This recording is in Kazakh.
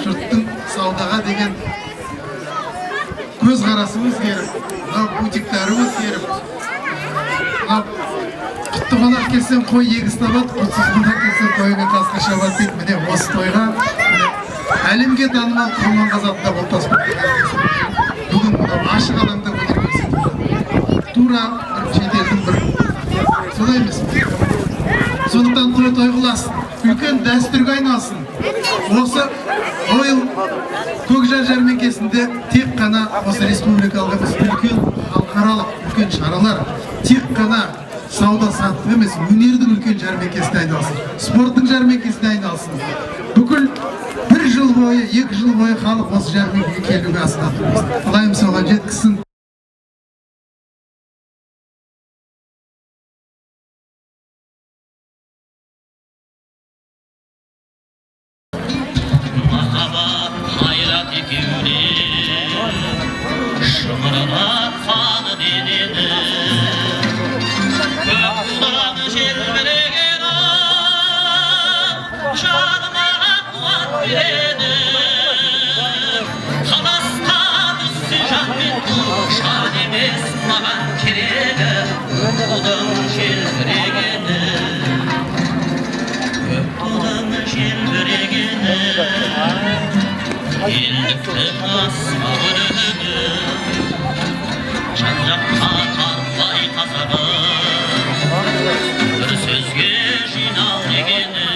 жұрттың саудаға деген көз қарасы өзгеріп, бутиктары өзгеріп, құтты қонақ келсең қой егіз табады, құтсыз қонақ келсең қойыңа қасқа шабады дейді. Міне осы тойға әлемге танымал Құрманғазы атында болтаспын. Бүгін ашық алаңда өнер көрсетті. Тура шетелдің бір солай емес. Сондықтан той қыласын, үлкен дәстүрге айналсын. Осы Ойыл Кокжар жәрмеңкесінде тек қана осы республикалық емес, үлкен халықаралық үлкен шаралар, тек қана сауда саттық емес, өнердің үлкен жәрмеңкесіне айналсын, спорттың жәрмеңкесіне айналсын. Бүкіл бір жыл бойы, 2 жыл бойы халық осы жәрмеңкеге келуге асығады. Құдайым соған жеткізсін. Бір сөзге жинал дегені